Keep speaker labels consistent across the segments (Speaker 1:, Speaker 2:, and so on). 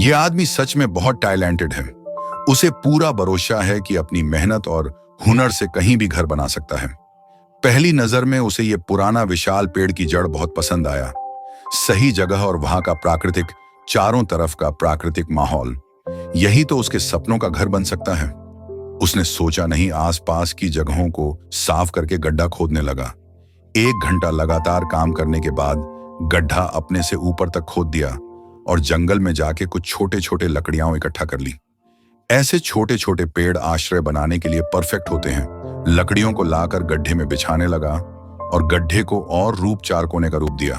Speaker 1: ये आदमी सच में बहुत टैलेंटेड है। उसे पूरा भरोसा है कि अपनी मेहनत और हुनर से कहीं भी घर बना सकता है। पहली नजर में उसे ये पुराना विशाल पेड़ की जड़ बहुत पसंद आया। सही जगह और वहां का प्राकृतिक, चारों तरफ का प्राकृतिक माहौल, यही तो उसके सपनों का घर बन सकता है। उसने सोचा नहीं, आसपास की जगहों को साफ करके गड्ढा खोदने लगा। 1 घंटा लगातार काम करने के बाद गड्ढा अपने से ऊपर तक खोद दिया और जंगल में जाके कुछ छोटे छोटे लकड़ियां इकट्ठा कर ली। ऐसे छोटे छोटे पेड़ आश्रय बनाने के लिए परफेक्ट होते हैं। लकड़ियों को लाकर गड्ढे में बिछाने लगा और गड्ढे को और रूप 4 कोने का रूप दिया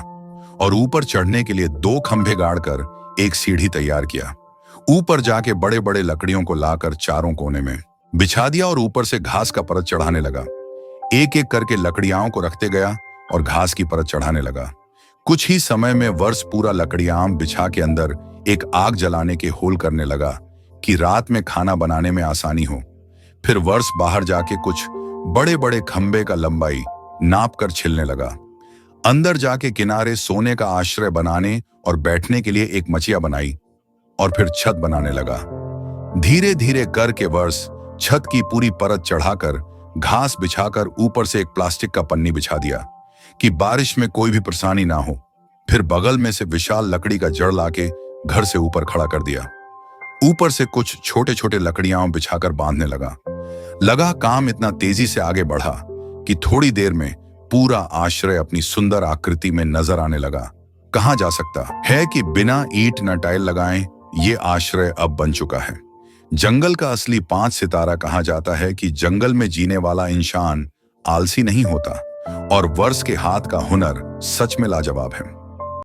Speaker 1: और ऊपर चढ़ने के लिए 2 खंभे गाड़कर एक सीढ़ी तैयार किया। ऊपर जाके बड़े बड़े लकड़ियों को लाकर चारों कोने में बिछा दिया और ऊपर से घास का परत चढ़ाने लगा। एक एक करके लकड़ियाओं को रखते गया और घास की परत चढ़ाने लगा। कुछ ही समय में वर्ष पूरा लकड़ियां बिछा के अंदर एक आग जलाने के होल करने लगा कि रात में खाना बनाने में आसानी हो। फिर वर्ष बाहर जाके कुछ बड़े बड़े खंबे का लंबाई नाप कर छिलने लगा। अंदर जाके किनारे सोने का आश्रय बनाने और बैठने के लिए एक मचिया बनाई और फिर छत बनाने लगा। धीरे धीरे करके वर्ष छत की पूरी परत चढ़ाकर घास बिछाकर ऊपर से एक प्लास्टिक का पन्नी बिछा दिया कि बारिश में कोई भी परेशानी ना हो। फिर बगल में से विशाल लकड़ी का जड़ लाके घर से ऊपर खड़ा कर दिया। ऊपर से कुछ छोटे छोटे लकड़ियां बिछाकर बांधने लगा। काम इतना तेजी से आगे बढ़ा कि थोड़ी देर में पूरा आश्रय अपनी सुंदर आकृति में नजर आने लगा। कहा जा सकता है कि बिना ईंट न टाइल लगाए ये आश्रय अब बन चुका है। जंगल का असली 5 सितारा कहा जाता है कि जंगल में जीने वाला इंसान आलसी नहीं होता और वर्ष के हाथ का हुनर सच में लाजवाब है।